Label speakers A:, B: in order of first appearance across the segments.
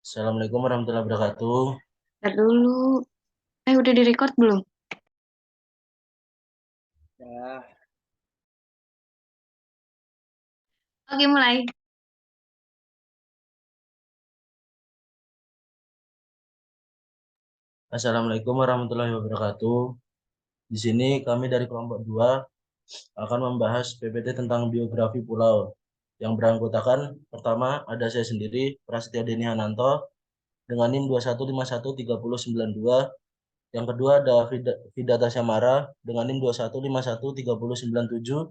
A: Assalamualaikum warahmatullahi wabarakatuh.
B: Ntar dulu. Udah direcord belum?
A: Ya.
B: Oke, mulai.
A: Assalamualaikum warahmatullahi wabarakatuh. Di sini kami dari kelompok 2 akan membahas PPT tentang biografi pulau yang beranggotakan pertama ada saya sendiri, Prasetyo Deni Hananto dengan NIM 2151392. Yang kedua ada Vida Tasyamara dengan NIM 2151397.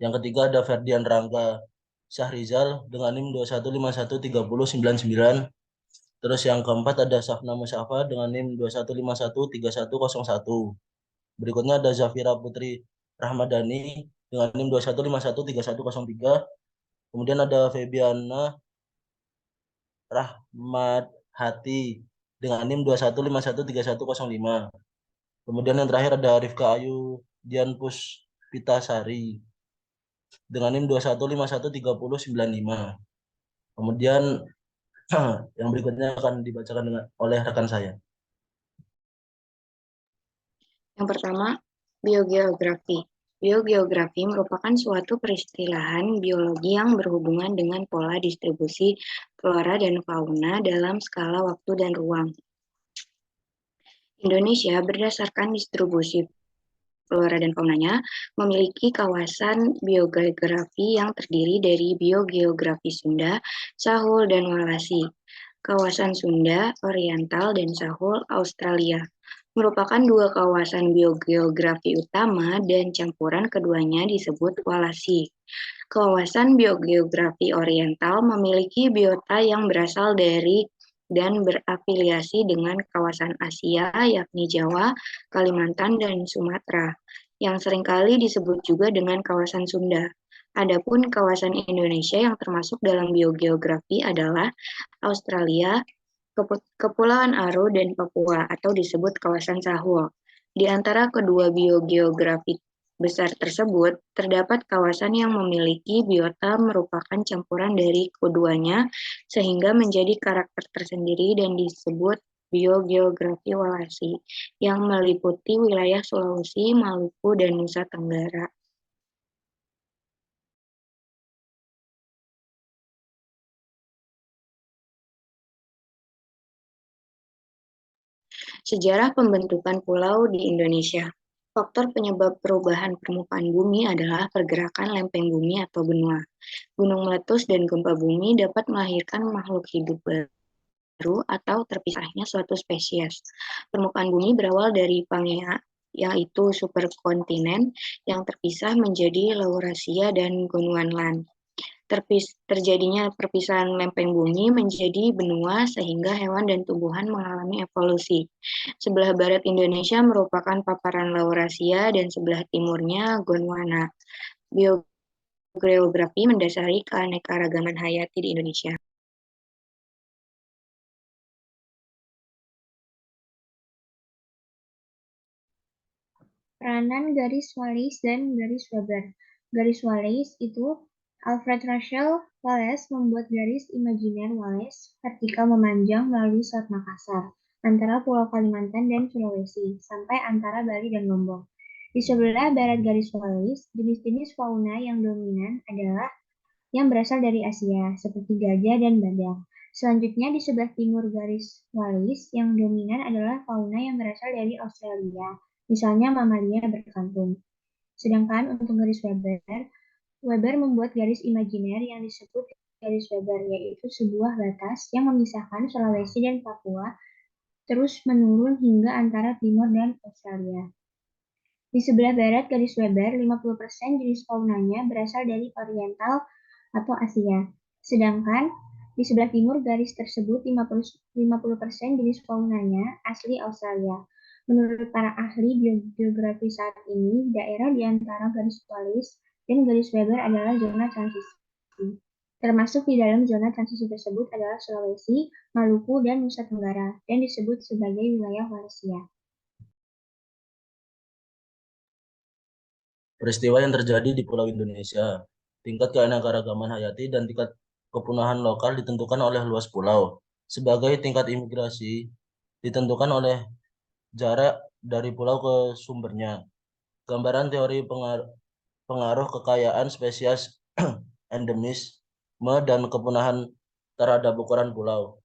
A: Yang ketiga ada Ferdian Rangga Syahrizal dengan NIM 2151399. Terus yang keempat ada Safna Musyafa dengan NIM 2151301. Berikutnya ada Zafira Putri Rahmadani dengan NIM 215130103. Kemudian ada Febiana Rahmat Hati dengan NIM 215130105. Kemudian yang terakhir ada Rifka Ayu Dian Puspitasari dengan NIM 2151395. Kemudian yang berikutnya akan dibacakan oleh rekan saya.
B: Yang pertama, biogeografi. Biogeografi merupakan suatu peristilahan biologi yang berhubungan dengan pola distribusi flora dan fauna dalam skala waktu dan ruang. Indonesia berdasarkan distribusi flora dan faunanya memiliki kawasan biogeografi yang terdiri dari biogeografi Sunda, Sahul, dan Walasi. Kawasan Sunda, Oriental, dan Sahul, Australia merupakan dua kawasan biogeografi utama dan campuran keduanya disebut Walasi. Kawasan biogeografi Oriental memiliki biota yang berasal dari dan berafiliasi dengan kawasan Asia, yakni Jawa, Kalimantan, dan Sumatera, yang seringkali disebut juga dengan kawasan Sunda. Adapun kawasan Indonesia yang termasuk dalam biogeografi adalah Australia, Kepulauan Aru, dan Papua atau disebut kawasan Sahul. Di antara kedua biogeografi besar tersebut, terdapat kawasan yang memiliki biota merupakan campuran dari keduanya sehingga menjadi karakter tersendiri dan disebut biogeografi Walasi yang meliputi wilayah Sulawesi, Maluku, dan Nusa Tenggara. Sejarah pembentukan pulau di Indonesia. Faktor penyebab perubahan permukaan bumi adalah pergerakan lempeng bumi atau benua. Gunung meletus dan gempa bumi dapat melahirkan makhluk hidup baru atau terpisahnya suatu spesies. Permukaan bumi berawal dari Pangea, yaitu superkontinen yang terpisah menjadi Laurasia dan Gondwana. Terjadinya perpisahan lempeng bumi menjadi benua sehingga hewan dan tumbuhan mengalami evolusi. Sebelah barat Indonesia merupakan paparan Laurasia dan sebelah timurnya Gondwana. Biogeografi mendasari keanekaragaman hayati di Indonesia.
C: Peranan garis Wallace dan garis Weber. Garis Wallace itu Alfred Russel Wallace membuat garis imajiner Wallace vertikal memanjang melalui Selat Makassar antara Pulau Kalimantan dan Sulawesi sampai antara Bali dan Lombok. Di sebelah barat garis Wallace, jenis-jenis fauna yang dominan adalah yang berasal dari Asia, seperti gajah dan badak. Selanjutnya, di sebelah timur garis Wallace, yang dominan adalah fauna yang berasal dari Australia, misalnya mamalia berkantung. Sedangkan untuk garis Weber, Weber membuat garis imajiner yang disebut garis Weber, yaitu sebuah batas yang memisahkan Sulawesi dan Papua terus menurun hingga antara timur dan Australia. Di sebelah barat garis Weber, 50% jenis faunanya berasal dari Oriental atau Asia. Sedangkan di sebelah timur garis tersebut 50% jenis faunanya asli Australia. Menurut para ahli geografi saat ini, daerah di antara garis Wallace dan garis Weber adalah zona transisi. Termasuk di dalam zona transisi tersebut adalah Sulawesi, Maluku, dan Nusa Tenggara, dan disebut sebagai wilayah Wallacea.
A: Peristiwa yang terjadi di Pulau Indonesia, tingkat keanekaragaman hayati dan tingkat kepunahan lokal ditentukan oleh luas pulau. Sebagai tingkat imigrasi ditentukan oleh jarak dari pulau ke sumbernya. Gambaran teori pengaruh kekayaan spesies endemisme dan kepunahan terhadap ukuran pulau.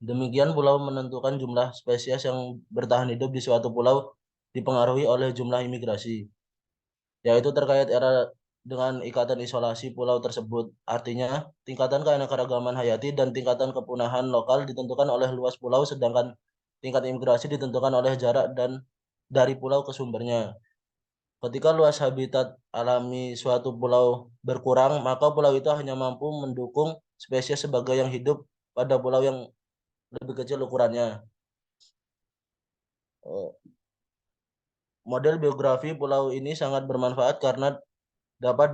A: Demikian pulau menentukan jumlah spesies yang bertahan hidup di suatu pulau dipengaruhi oleh jumlah imigrasi, yaitu terkait era dengan ikatan isolasi pulau tersebut. Artinya, tingkatan keanekaragaman hayati dan tingkatan kepunahan lokal ditentukan oleh luas pulau, sedangkan tingkat imigrasi ditentukan oleh jarak dan dari pulau ke sumbernya. Ketika luas habitat alami suatu pulau berkurang, maka pulau itu hanya mampu mendukung spesies sebagai yang hidup pada pulau yang lebih kecil ukurannya. Model biografi pulau ini sangat bermanfaat karena dapat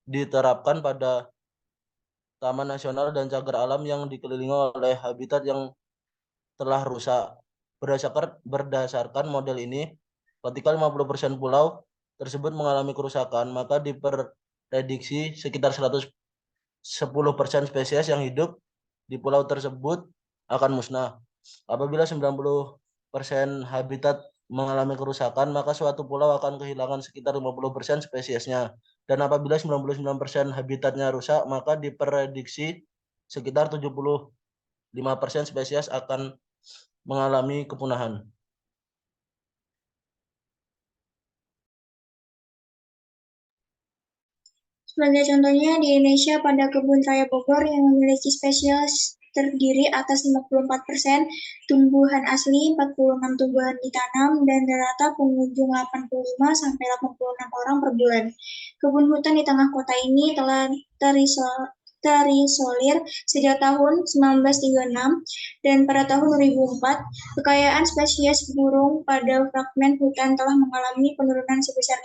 A: diterapkan pada taman nasional dan cagar alam yang dikelilingi oleh habitat yang telah rusak. Berdasarkan model ini, ketika 50% pulau tersebut mengalami kerusakan, maka diprediksi sekitar 10% spesies yang hidup di pulau tersebut akan musnah. Apabila 90% habitat mengalami kerusakan, maka suatu pulau akan kehilangan sekitar 50% spesiesnya. Dan apabila 99% habitatnya rusak, maka diprediksi sekitar 75% spesies akan mengalami kepunahan.
D: Sebagai contohnya, di Indonesia pada Kebun Raya Bogor yang memiliki spesies terdiri atas 54% tumbuhan asli, 46 tumbuhan ditanam, dan rata pengunjung 85-86 orang per bulan. Kebun hutan di tengah kota ini telah terisolir sejak tahun 1936 dan pada tahun 2004, kekayaan spesies burung pada fragmen hutan telah mengalami penurunan sebesar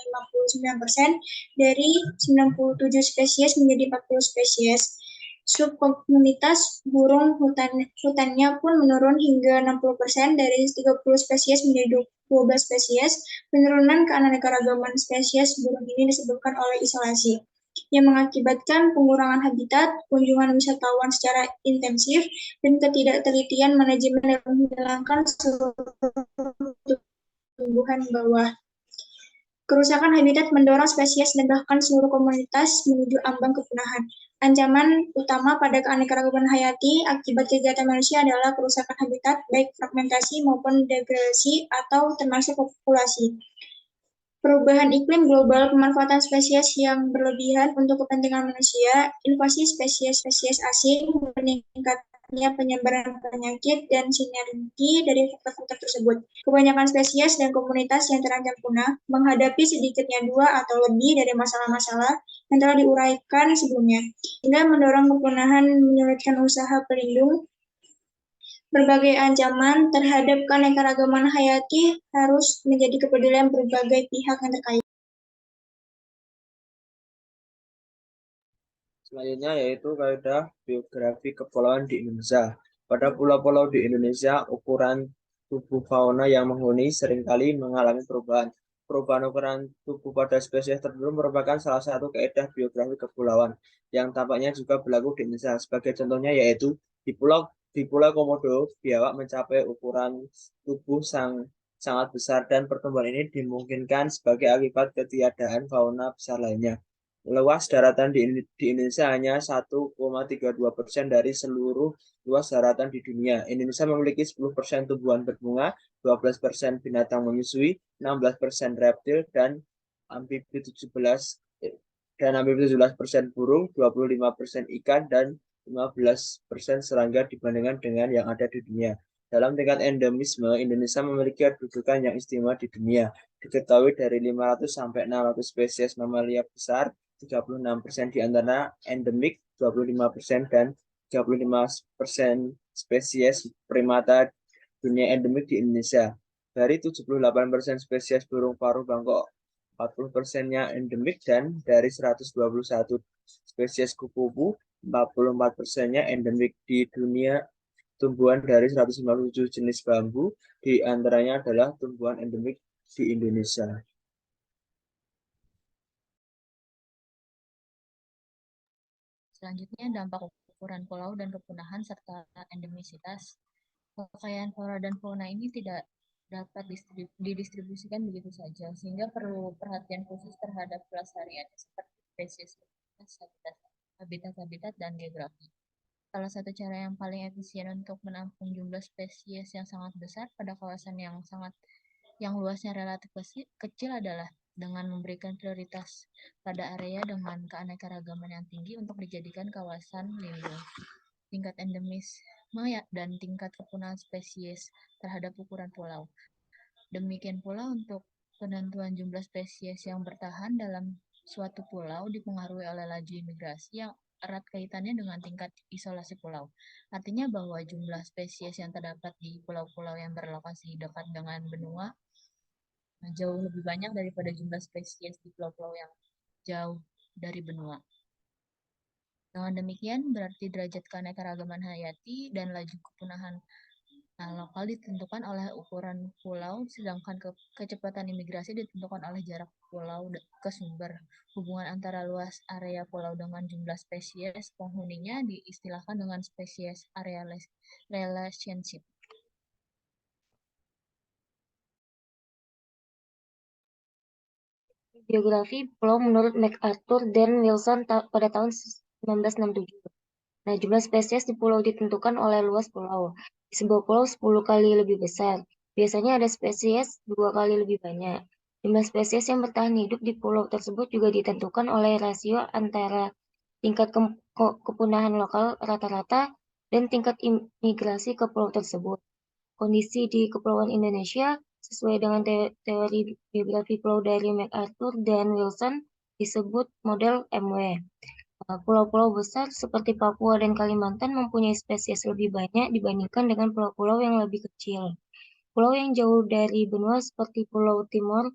D: 59% dari 97 spesies menjadi 40 spesies. Subkomunitas burung hutannya pun menurun hingga 60% dari 30 spesies menjadi 12 spesies. Penurunan keanekaragaman spesies burung ini disebabkan oleh isolasi yang mengakibatkan pengurangan habitat, kunjungan wisatawan secara intensif, dan ketidaktelitian manajemen yang menghilangkan seluruh tumbuhan bawah. Kerusakan habitat mendorong spesies dan bahkan seluruh komunitas menuju ambang kepunahan. Ancaman utama pada keanekaragaman hayati akibat kegiatan manusia adalah kerusakan habitat, baik fragmentasi maupun degradasi atau termasuk populasi. Perubahan iklim global, pemanfaatan spesies yang berlebihan untuk kepentingan manusia, invasi spesies-spesies asing, meningkatnya penyebaran penyakit, dan sinergi dari faktor-faktor tersebut. Kebanyakan spesies dan komunitas yang terancam punah menghadapi sedikitnya 2 atau lebih dari masalah-masalah yang telah diuraikan sebelumnya, hingga mendorong kepunahan menyulitkan usaha pelindung. Berbagai ancaman terhadap keanekaragaman hayati harus menjadi kepedulian berbagai pihak yang terkait.
E: Selanjutnya yaitu kaidah biografi kepulauan di Indonesia. Pada pulau-pulau di Indonesia, ukuran tubuh fauna yang menghuni seringkali mengalami perubahan. Perubahan ukuran tubuh pada spesies tertentu merupakan salah satu kaidah biografi kepulauan yang tampaknya juga berlaku di Indonesia. Sebagai contohnya yaitu di Pulau Komodo, biawak mencapai ukuran tubuh sangat besar dan pertumbuhan ini dimungkinkan sebagai akibat ketiadaan fauna besar lainnya. Luas daratan di Indonesia hanya 1,32% dari seluruh luas daratan di dunia. Indonesia memiliki 10% tumbuhan berbunga, 12% binatang menyusui, 16% reptil, dan amfibi 17% burung, 25% ikan, dan 15% serangga dibandingkan dengan yang ada di dunia. Dalam tingkat endemisme, Indonesia memiliki kedudukan yang istimewa di dunia. Diketahui dari 500 sampai 600 spesies mamalia besar, 36% di antara endemik, 25% dan 35% spesies primata dunia endemik di Indonesia. Dari 78% spesies burung paruh Bangkok, 40%-nya endemik, dan dari 121 spesies kupu-kupu, 44%-nya endemik di dunia. Tumbuhan dari 157 jenis bambu, di antaranya adalah tumbuhan endemik di Indonesia.
F: Selanjutnya, dampak ukuran pulau dan kepunahan serta endemisitas. Kekayaan flora dan fauna ini tidak dapat didistribusikan begitu saja, sehingga perlu perhatian khusus terhadap pelestarian seperti spesies, habitat, dan geografi. Salah satu cara yang paling efisien untuk menampung jumlah spesies yang sangat besar pada kawasan yang luasnya relatif kecil adalah dengan memberikan prioritas pada area dengan keanekaragaman yang tinggi untuk dijadikan kawasan lindung. Tingkat endemisme dan tingkat kepunahan spesies terhadap ukuran pulau. Demikian pula untuk penentuan jumlah spesies yang bertahan dalam suatu pulau dipengaruhi oleh laju imigrasi yang erat kaitannya dengan tingkat isolasi pulau. Artinya bahwa jumlah spesies yang terdapat di pulau-pulau yang berlokasi dekat dengan benua jauh lebih banyak daripada jumlah spesies di pulau-pulau yang jauh dari benua. Dengan demikian, berarti derajat keanekaragaman hayati dan laju kepunahan lokal ditentukan oleh ukuran pulau, sedangkan kecepatan imigrasi ditentukan oleh jarak pulau ke sumber. Hubungan antara luas area pulau dengan jumlah spesies penghuninya diistilahkan dengan spesies area relationship.
G: Biografi pulau menurut MacArthur dan Wilson pada tahun 1967. Nah, jumlah spesies di pulau ditentukan oleh luas pulau. Di sebuah pulau 10 kali lebih besar. Biasanya ada spesies 2 kali lebih banyak. Jumlah spesies yang bertahan hidup di pulau tersebut juga ditentukan oleh rasio antara tingkat kepunahan lokal rata-rata dan tingkat imigrasi ke pulau tersebut. Kondisi di Kepulauan Indonesia sesuai dengan teori biografi pulau dari MacArthur dan Wilson disebut model MW. Pulau-pulau besar seperti Papua dan Kalimantan mempunyai spesies lebih banyak dibandingkan dengan pulau-pulau yang lebih kecil. Pulau yang jauh dari benua seperti Pulau Timor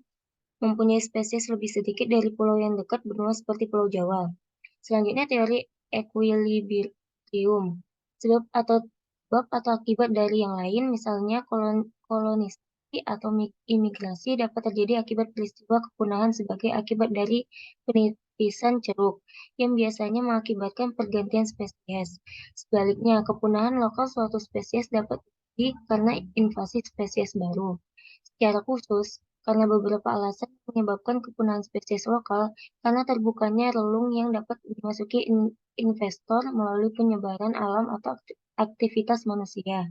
G: mempunyai spesies lebih sedikit dari pulau yang dekat benua seperti Pulau Jawa. Selanjutnya teori equilibrium. Sebab atau akibat dari yang lain, misalnya kolonisasi atau imigrasi dapat terjadi akibat peristiwa kepunahan sebagai akibat dari penipisan ceruk, yang biasanya mengakibatkan pergantian spesies. Sebaliknya, kepunahan lokal suatu spesies dapat terjadi karena invasi spesies baru. Secara khusus, karena beberapa alasan menyebabkan kepunahan spesies lokal, karena terbukanya relung yang dapat dimasuki investor melalui penyebaran alam atau aktivitas manusia.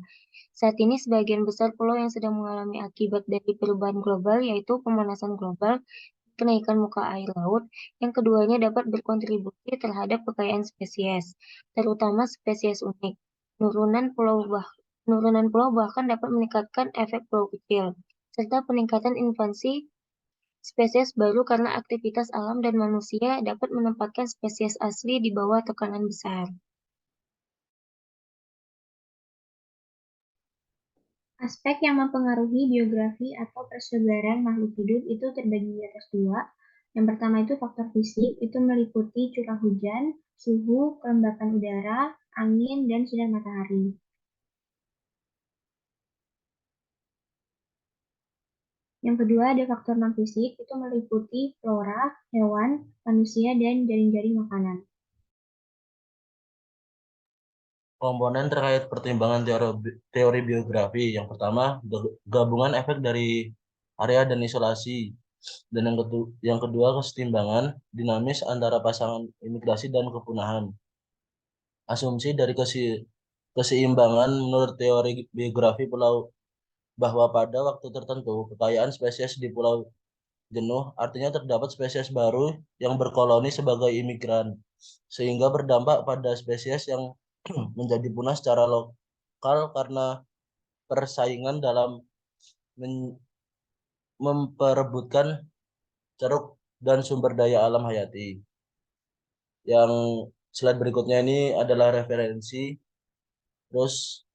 G: Saat ini sebagian besar pulau yang sedang mengalami akibat dari perubahan global, yaitu pemanasan global, kenaikan muka air laut, yang keduanya dapat berkontribusi terhadap kekayaan spesies, terutama spesies unik. Penurunan pulau bahkan dapat meningkatkan efek pulau kecil, serta peningkatan invasi spesies baru karena aktivitas alam dan manusia dapat menempatkan spesies asli di bawah tekanan besar.
C: Aspek yang mempengaruhi biografi atau persebaran makhluk hidup itu terbagi atas dua. Yang pertama itu faktor fisik, itu meliputi curah hujan, suhu, kelembapan udara, angin, dan sinar matahari. Yang kedua ada faktor non-fisik, itu meliputi flora, hewan, manusia, dan jaring-jaring makanan.
A: Komponen terkait pertimbangan teori biografi. Yang pertama, gabungan efek dari area dan isolasi. Dan yang kedua, kesetimbangan dinamis antara pasangan imigrasi dan kepunahan. Asumsi dari keseimbangan menurut teori biografi pulau bahwa pada waktu tertentu kekayaan spesies di pulau jenuh, artinya terdapat spesies baru yang berkoloni sebagai imigran, sehingga berdampak pada spesies yang menjadi punah secara lokal karena persaingan dalam memperebutkan ceruk dan sumber daya alam hayati. Yang slide berikutnya ini adalah referensi. Terus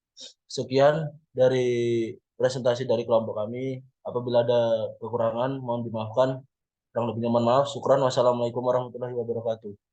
A: sekian dari presentasi dari kelompok kami. Apabila ada kekurangan mohon dimaafkan. Kurang lebihnya mohon maaf. Syukran. Wassalamualaikum warahmatullahi wabarakatuh.